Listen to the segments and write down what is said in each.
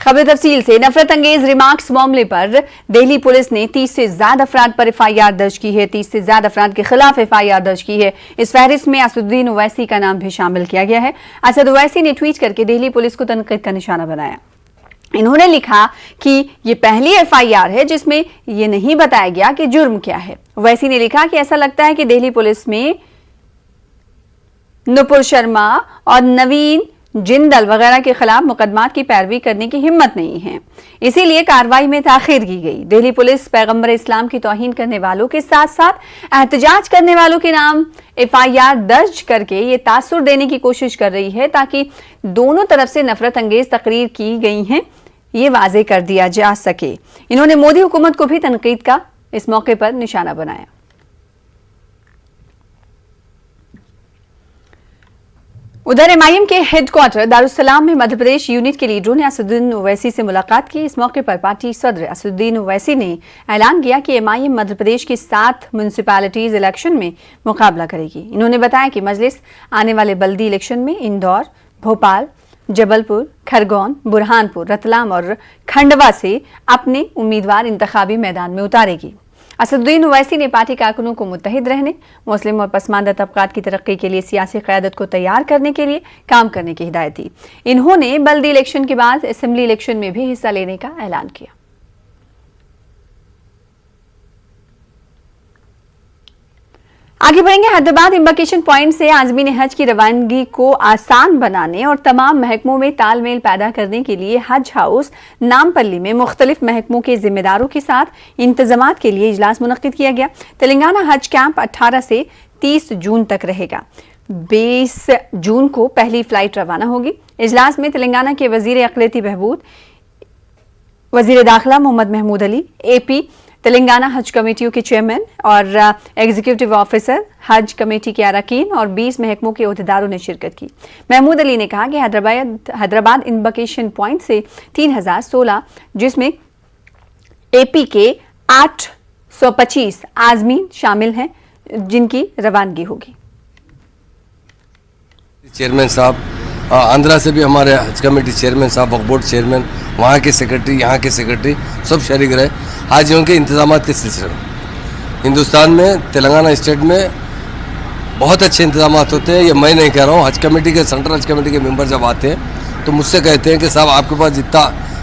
खबर तफसील से। नफरत अंगेज रिमार्क्स मामले पर दिल्ली पुलिस ने 30 से ज्यादा अफराद पर एफआईआर दर्ज की है। 30 से ज्यादा अफराद के खिलाफ एफआईआर दर्ज की है। इस फहरिस्त में असदुद्दीन ओवैसी का नाम भी शामिल किया गया है। असद ओवैसी ने ट्वीट करके दिल्ली पुलिस को तनकीद का निशाना बनाया। इन्होंने लिखा कि ये पहली एफआईआर है जिसमें ये नहीं बताया गया कि जुर्म क्या है। ओवैसी ने लिखा कि ऐसा लगता है कि दिल्ली पुलिस में नुपुर शर्मा और नवीन जिंदल वगैरह के खिलाफ मुकदमात की पैरवी करने की हिम्मत नहीं है, इसीलिए कार्रवाई में ताखीर की गई। दिल्ली पुलिस पैगंबर इस्लाम की तौहीन करने वालों के साथ साथ एहतजाज करने वालों के नाम एफआईआर दर्ज करके ये तासुर देने की कोशिश कर रही है ताकि दोनों तरफ से नफरत अंगेज तकरीर की गई हैं ये वाजे कर दिया जा सके। इन्होंने मोदी हुकूमत को भी तनकीद का इस मौके पर निशाना बनाया। उधर एमआईएम के हेडक्वार्टर दारुस्सलाम में मध्य प्रदेश यूनिट के लीडरों ने असदुद्दीन ओवैसी से मुलाकात की। इस मौके पर पार्टी सदर असदुद्दीन ओवैसी ने ऐलान किया कि एमआईएम मध्य प्रदेश की 7 म्युनिसिपैलिटीज इलेक्शन में मुकाबला करेगी। इन्होंने बताया कि मजलिस आने वाले बल्दी इलेक्शन में इंदौर, भोपाल, जबलपुर, खरगोन, बुरहानपुर, रतलाम और खंडवा से अपने उम्मीदवार इंतखाबी मैदान में उतारेगी। असदुद्दीन ओवैसी ने पार्टी कारकुनों को मुत्तहिद रहने, मुस्लिम और पसमानदा तबकात की तरक्की के लिए सियासी क़यादत को तैयार करने के लिए काम करने की हिदायत दी। इन्होंने बल्दी इलेक्शन के बाद असेंबली इलेक्शन में भी हिस्सा लेने का ऐलान किया। आगे बढ़ेंगे। हैदराबाद इम्बार्केशन पॉइंट से आज़मीन हज की रवानगी को आसान बनाने और तमाम महकमों में तालमेल पैदा करने के लिए हज हाउस नामपल्ली में मुख्तलिफ महकमों के जिम्मेदारों के साथ इंतजामात के लिए इजलास मुनक्किद किया गया। तेलंगाना हज कैंप 18 से 30 जून तक रहेगा। 20 जून को पहली फ्लाइट रवाना होगी। इजलास में तेलंगाना के वजीर अक़लियती बहबूद, वजीर दाखिला मोहम्मद महमूद अली, एपी तेलंगाना हज कमेटियों के चेयरमैन और एग्जीक्यूटिव ऑफिसर, हज कमेटी के अरकान और 20 महकमों के ओहदेदारों ने शिरकत की। महमूद अली ने कहा कि हैदराबाद इम्बार्केशन पॉइंट से 3016 जिसमें एपी के 825 आज़मीन शामिल हैं जिनकी रवानगी होगी। चेयरमैन साहब, आंध्रा से भी हमारे हज कमेटी चेयरमैन साहब, वक्फ बोर्ड चेयरमैन, वहाँ के सेक्रेटरी, यहाँ के सेक्रेटरी सब शरीक रहे हाजियों के इंतजामात के सिलसिले में। हिंदुस्तान में तेलंगाना स्टेट में बहुत अच्छे इंतजामात होते हैं। ये मैं नहीं कह रहा हूँ, हज कमेटी के, सेंट्रल हज कमेटी के मेंबर जब आते हैं तो मुझसे कहते हैं कि साहब आपके पास जितना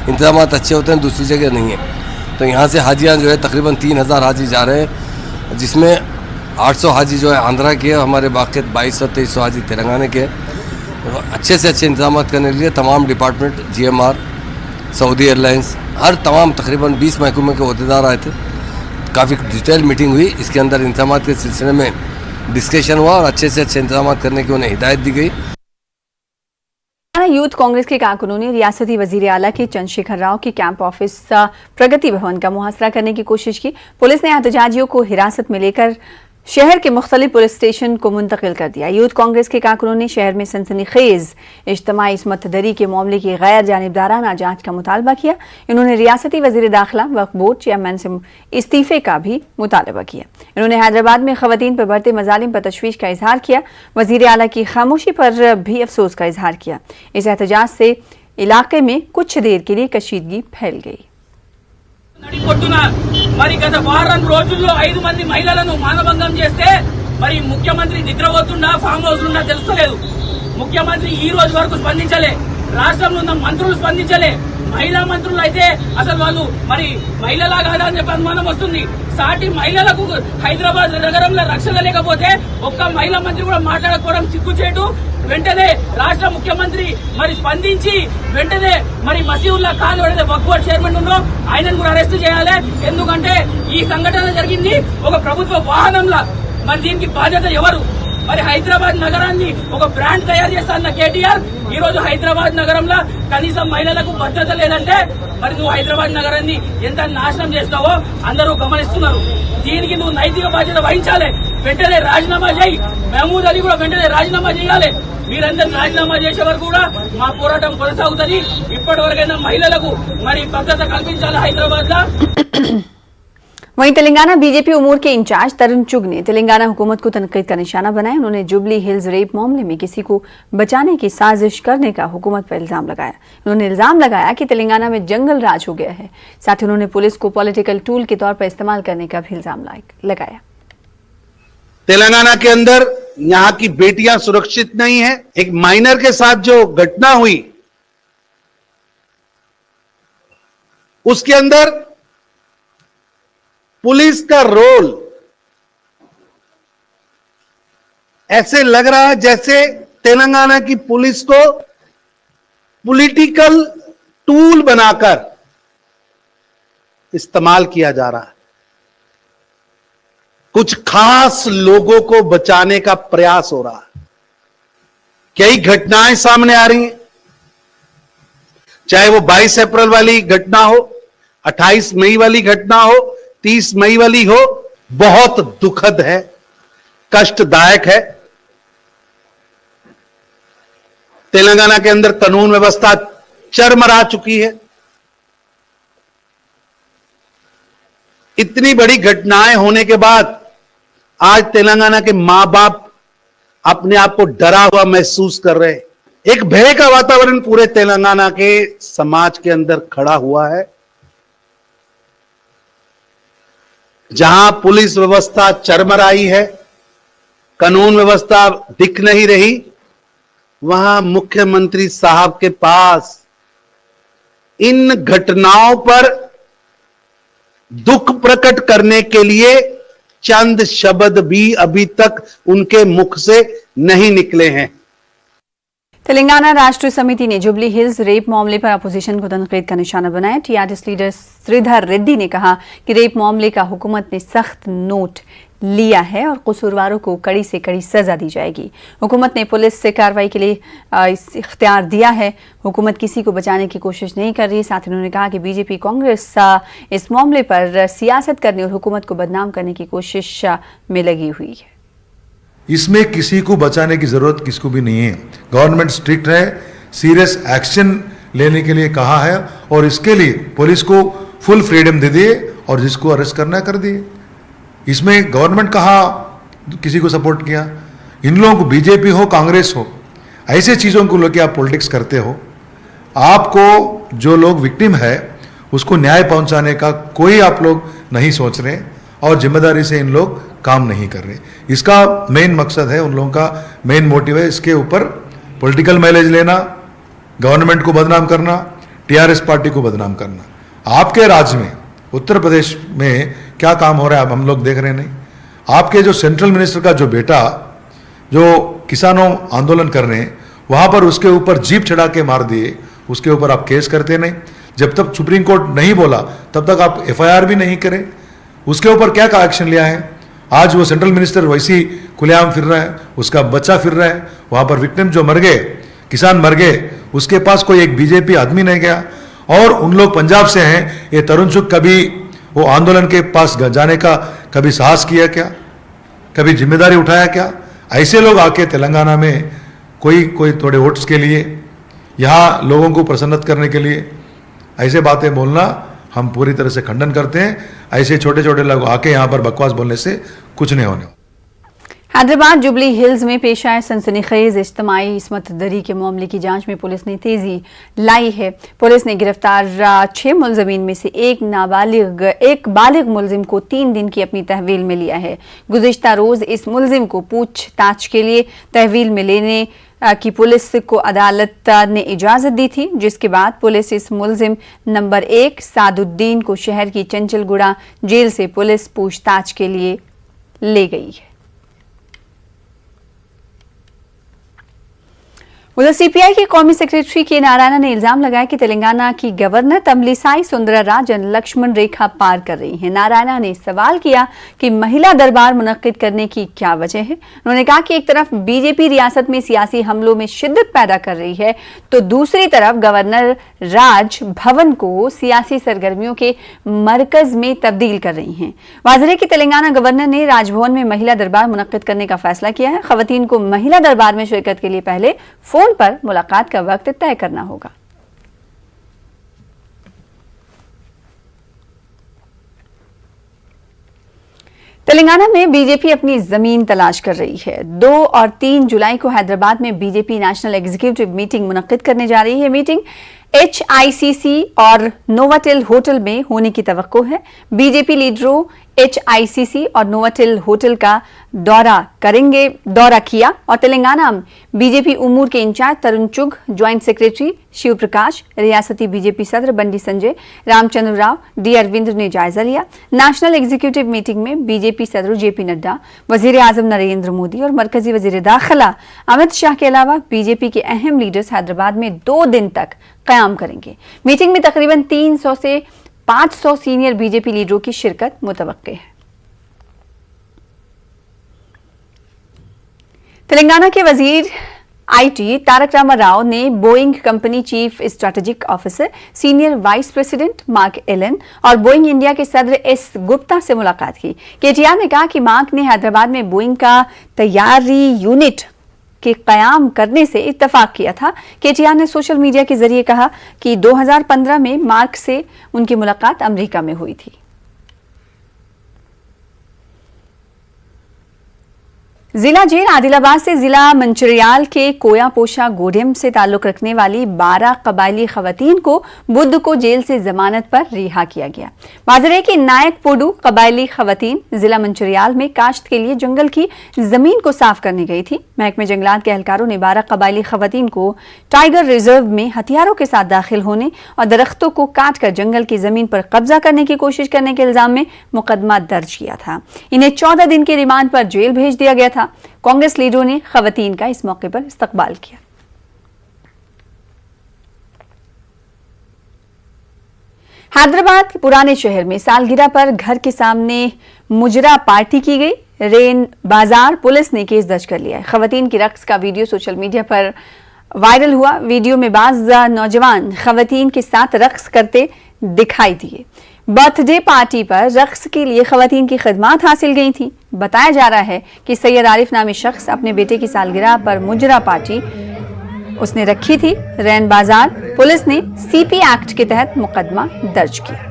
इंतजामात अच्छे होते हैं दूसरी जगह नहीं है। तो यहाँ से हाजियाँ जो है तकरीबन 3000 हाजी जा रहे हैं, जिसमें 800 हाजी जो है आंध्रा के, हमारे बाकी 2200-2300 हाजी तेलंगाना के। अच्छे से अच्छे इंतजाम करने के लिए तमाम डिपार्टमेंट, GMR, सऊदी एयरलाइंस, हर तमाम तकरीबन 20 महकमे के ओहदेदार आए थे। काफ़ी डिटेल मीटिंग हुई, इसके अंदर इंतजाम के सिलसिले में डिस्कशन हुआ और अच्छे से अच्छे इंतजाम करने की उन्हें हिदायत दी गई। यूथ कांग्रेस के कारकुनों ने रियासती वजीर आला के चंद्रशेखर राव के कैंप ऑफिस प्रगति भवन का मुहासरा करने की कोशिश की। पुलिस ने एहतजाजियों को हिरासत में लेकर शहर के मुख्तलिफ पुलिस स्टेशन को मुंतकिल कर दिया। यूथ कांग्रेस के कारकुनों ने शहर में सनसनीखेज इज्तिमाई इस्मतदरी के मामले की गैर जानिबदाराना जांच का मुतालबा किया। इन्होंने रियासती वजीर दाखिला, वक्फ बोर्ड चेयरमैन से इस्तीफे का भी मुतालबा किया। इन्होंने हैदराबाद में खवातीन पर बढ़ते मजालिम पर तशवीश का इजहार किया। वजीर आला की खामोशी पर भी अफसोस का इजहार किया। इस एहतजाज से इलाके में कुछ देर के लिए कशीदगी फैल गई। నడిపొట్టున మరి గత వారం రోజుల్లో 5 మంది మహిళలను మానభంగం చేస్తే మరి ముఖ్యమంత్రి నిద్రపోతున్నా ఫామ్ హౌస్ ఉన్నా తెలుస్తలేదు. ముఖ్యమంత్రి ఈ రోజు వరకు స్పందించలే. రాష్ట్రంలో ఉన్న మంత్రులు స్పందించలే. మహిళా మంత్రులు అయితే అసలు వాళ్ళు మరి మహిళలా కాదా అని చెప్పి అనుమానం వస్తుంది. సాటి మహిళలకు హైదరాబాద్ నగరంలో రక్షణ లేకపోతే ఒక్క మహిళా మంత్రి కూడా మాట్లాడకపోవడం సిగ్గుచేటు. వెంటనే రాష్ట్ర ముఖ్యమంత్రి మరి స్పందించి వెంటనే మరి మసీవుల్లా ఖాన్ ఎవరైతే వక్ఫ్ బోర్డ్ చైర్మన్ ఉన్నో ఆయనను కూడా అరెస్ట్ చేయాలి. ఎందుకంటే ఈ సంఘటన జరిగింది ఒక ప్రభుత్వ వాహనంలా. మరి దీనికి బాధ్యత ఎవరు? మరి హైదరాబాద్ నగరాన్ని ఒక బ్రాండ్ తయారు చేస్తాన్న కేటీఆర్ ఈ రోజు హైదరాబాద్ నగరంలో కనీసం మహిళలకు భద్రత లేదంటే మరి నువ్వు హైదరాబాద్ నగరాన్ని ఎంత నాశనం చేస్తావో అందరూ గమనిస్తున్నారు. దీనికి నువ్వు నైతిక బాధ్యత వహించాలి. వెంటనే రాజీనామా చేయి. మహమూద్ అలీ కూడా వెంటనే రాజీనామా చేయాలి. మీరందరూ రాజీనామా చేసే వరకు కూడా మా పోరాటం కొనసాగుతుంది. ఇప్పటి వరకైనా మహిళలకు మరి భద్రత కల్పించాలి హైదరాబాద్ లో। वहीं तेलंगाना बीजेपी उमूर के इंचार्ज तरुण चुग ने तेलंगाना हुकूमत को तनकीद का निशाना बनाया। उन्होंने जुबली हिल्स रेप मामले में किसी को बचाने की साजिश करने का हुकूमत पर इल्जाम लगाया। उन्होंने इल्जाम लगाया कि तेलंगाना में जंगल राज हो गया है। साथ ही उन्होंने पुलिस को पॉलिटिकल टूल के तौर पर इस्तेमाल करने का भी इल्जाम लगाया। तेलंगाना के अंदर यहाँ की बेटियां सुरक्षित नहीं है। एक माइनर के साथ जो घटना हुई उसके अंदर पुलिस का रोल ऐसे लग रहा है जैसे तेलंगाना की पुलिस को पॉलिटिकल टूल बनाकर इस्तेमाल किया जा रहा है। कुछ खास लोगों को बचाने का प्रयास हो रहा है। कई घटनाएं सामने आ रही हैं, चाहे वो 22 अप्रैल वाली घटना हो, 28 मई वाली घटना हो, 30 मई वाली हो, बहुत दुखद है, कष्टदायक है। तेलंगाना के अंदर कानून व्यवस्था चरमरा चुकी है। इतनी बड़ी घटनाएं होने के बाद आज तेलंगाना के मां बाप अपने आप को डरा हुआ महसूस कर रहे हैं। एक भय का वातावरण पूरे तेलंगाना के समाज के अंदर खड़ा हुआ है। जहां पुलिस व्यवस्था चरमराई है, कानून व्यवस्था दिख नहीं रही, वहां मुख्यमंत्री साहब के पास इन घटनाओं पर दुख प्रकट करने के लिए चंद शब्द भी अभी तक उनके मुख से नहीं निकले हैं। तेलंगाना राष्ट्रीय समिति ने जुबली हिल्स रेप मामले पर अपोजिशन को तनकीद का निशाना बनाया। टीआरएस लीडर श्रीधर रेड्डी ने कहा कि रेप मामले का हुकूमत ने सख्त नोट लिया है और कसूरवारों को कड़ी से कड़ी सजा दी जाएगी। हुकूमत ने पुलिस से कार्रवाई के लिए इख्तियार दिया है। हुकूमत किसी को बचाने की कोशिश नहीं कर रही। साथ ही उन्होंने कहा कि बीजेपी कांग्रेस इस मामले पर सियासत करने और हुकूमत को बदनाम करने की कोशिश में लगी हुई है। इसमें किसी को बचाने की जरूरत किसको भी नहीं है। गवर्नमेंट स्ट्रिक्ट है, सीरियस एक्शन लेने के लिए कहा है और इसके लिए पुलिस को फुल फ्रीडम दे दिए और जिसको अरेस्ट करना है कर दिए। इसमें गवर्नमेंट कहा किसी को सपोर्ट किया। इन लोगों को बीजेपी हो कांग्रेस हो, ऐसे चीज़ों को लेकर आप पॉलिटिक्स करते हो। आपको जो लोग विक्टिम है उसको न्याय पहुंचाने का कोई आप लोग नहीं सोच रहे और जिम्मेदारी से इन लोग काम नहीं कर रहे। इसका मेन मकसद है, उन लोगों का मेन मोटिव है इसके ऊपर पॉलिटिकल माइलेज लेना, गवर्नमेंट को बदनाम करना, टीआरएस पार्टी को बदनाम करना। आपके राज्य में उत्तर प्रदेश में क्या काम हो रहा है अब हम लोग देख रहे नहीं। आपके जो सेंट्रल मिनिस्टर का जो बेटा जो किसानों आंदोलन कर रहे हैं वहां पर उसके ऊपर जीप चढ़ा के मार दिए, उसके ऊपर आप केस करते नहीं। जब तक सुप्रीम कोर्ट नहीं बोला तब तक आप एफआईआर भी नहीं करें। उसके ऊपर क्या एक्शन लिया है? आज वो सेंट्रल मिनिस्टर वैसी खुलेआम फिर रहा है, उसका बच्चा फिर रहा है। वहां पर विक्टिम जो मर गए, किसान मर गए, उसके पास कोई एक बीजेपी आदमी नहीं गया। और उन लोग पंजाब से हैं, ये तरुण चुग कभी वो आंदोलन के पास जाने का कभी साहस किया क्या? कभी जिम्मेदारी उठाया क्या? ऐसे लोग आके तेलंगाना में कोई थोड़े वोट्स के लिए, यहाँ लोगों को प्रसन्नत करने के लिए ऐसे बातें बोलना हम पूरी तरह से खंडन करते हैं। ऐसे छोटे छोटे लोग आके यहाँ पर बकवास बोलने से कुछ नहीं होने। हैदराबाद जुबली हिल्स में पेश आए सनसनीखेज इज्तिमाई इस्मत दरी के मामले की जांच में पुलिस ने तेजी लाई है। पुलिस ने गिरफ्तार 6 मुलजमीन में से एक बालिग मुलजिम को 3 दिन की अपनी तहवील में लिया है। गुज़िश्ता रोज इस मुलजिम को पूछताछ के लिए तहवील में लेने की पुलिस को अदालत ने इजाजत दी थी, जिसके बाद पुलिस इस मुलजिम नंबर 1 सादुद्दीन को शहर की चंचलगुड़ा जेल से पुलिस पूछताछ के लिए ले गई है। उधर सीपीआई के कौमी सेक्रेटरी के नारायण ने इल्जाम लगाया कि तेलंगाना की गवर्नर तमिलिसाई सुंदरराजन लक्ष्मण रेखा पार कर रही हैं। नारायण ने सवाल किया कि महिला दरबार मुनक्किद करने की क्या वजह है। उन्होंने कहा कि एक तरफ बीजेपी रियासत में सियासी हमलों में शिद्दत पैदा कर रही है तो दूसरी तरफ गवर्नर राज भवन को सियासी सरगर्मियों के मरकज में तब्दील कर रही हैं। वाज़ेह है कि तेलंगाना गवर्नर ने राजभवन में महिला दरबार मुनक्किद करने का फैसला किया है। खवातीन को महिला दरबार में शिरकत के लिए पहले फोन पर मुलाकात का वक्त तय करना होगा। तेलंगाना में बीजेपी अपनी जमीन तलाश कर रही है। 2 और 3 जुलाई को हैदराबाद में बीजेपी नेशनल एग्जीक्यूटिव मीटिंग मुनक्किद करने जा रही है। मीटिंग HICC और नोवाटेल होटल में होने की तवक्को है। बीजेपी लीडरों HICC और नोवाटेल होटल का दौरा किया और तेलंगाना बीजेपी उमूर के इंचार्ज तरुण चुग, ज्वाइंट सेक्रेटरी शिव प्रकाश, रियासती बीजेपी सदर बंडी संजय, रामचंद्र राव, डी अरविंद ने जायजा लिया। नेशनल एग्जीक्यूटिव मीटिंग में बीजेपी सदर JP नड्डा, वजीर आजम नरेंद्र मोदी और मरकजी वजीर दाखिला अमित शाह के अलावा बीजेपी के अहम लीडर्स हैदराबाद में 2 दिन तक कयाम करेंगे। मीटिंग में तकरीबन 300 से 500 सीनियर बीजेपी लीडरों की शिरकत मुतवक्के है। तेलंगाना के वजीर IT तारक रामा राव ने Boeing company chief strategic officer, senior vice president Mark Allen और बोइंग इंडिया के सदर S गुप्ता से मुलाकात की। KTR ने कहा कि मार्क ने हैदराबाद में बोइंग का तैयारी यूनिट के कयाम करने से इत्तफाक किया था। KTR ने सोशल मीडिया के जरिए कहा कि 2015 में मार्क से उनकी मुलाकात अमेरिका में हुई थी। जिला जेल आदिलाबाद से जिला मंचिरियाल के कोयापोशा गोडेम से ताल्लुक रखने वाली 12 कबायली खवातीन को बुध को जेल से जमानत पर रिहा किया गया। वाज़ेह है कि नायक पोडू कबायली खवातीन जिला मंचिरियाल में काश्त के लिए जंगल की जमीन को साफ करने गई थी। महकमे जंगलात के एहलकारों ने 12 कबायली खवातीन को टाइगर रिजर्व में हथियारों के साथ दाखिल होने और दरख्तों को काट कर जंगल की जमीन पर कब्जा करने की कोशिश करने के इल्जाम में मुकदमा दर्ज किया था। इन्हें 14 दिन के रिमांड पर जेल भेज दिया गया था। कांग्रेस लीडरों ने खवातीन का इस मौके पर इस्तकबाल किया। हैदराबाद के पुराने शहर में सालगिरह पर घर के सामने मुजरा पार्टी की गई। रेन बाजार पुलिस ने केस दर्ज कर लिया है। खवातीन की रक्स का वीडियो सोशल मीडिया पर वायरल हुआ। वीडियो में बाज नौजवान खवातीन के साथ रक्स करते दिखाई दिए। बर्थडे पार्टी पर रक्स के लिए खवातीन की खिदमात हासिल गई थी। बताया जा रहा है कि सैयद आरिफ नामी शख्स अपने बेटे की सालगिरह पर मुजरा पार्टी उसने रखी थी। रैन बाजार पुलिस ने CP एक्ट के तहत मुकदमा दर्ज किया।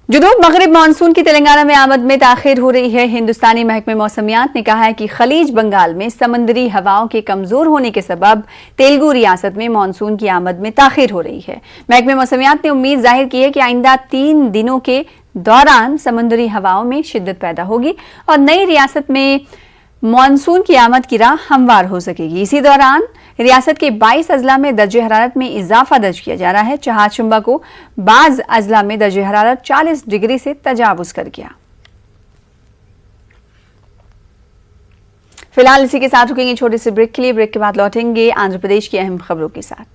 जुनूब मगरिब मानसून की तेलंगाना में आमद में ताखिर हो रही है। हिंदुस्तानी महकमे मौसमियात ने कहा है कि खलीज बंगाल में समंदरी हवाओं के कमजोर होने के सबब तेलुगु रियासत में मानसून की आमद में ताखिर हो रही है। महकमे मौसमियात ने उम्मीद जाहिर की है कि आइंदा 3 दिनों के दौरान समंदरी हवाओं में शिद्दत पैदा होगी और नई रियासत में मानसून की आमद की राह हमवार हो सकेगी। इसी दौरान रियासत के 22 अजला में दर्जे हरारत में इजाफा दर्ज किया जा रहा है। चहाचुंबा को बाज अजला में दर्जे हरारत 40 डिग्री से तजावुज कर गया। फिलहाल इसी के साथ रुकेंगे छोटे से ब्रेक के लिए। ब्रेक के बाद लौटेंगे आंध्र प्रदेश की अहम खबरों के साथ।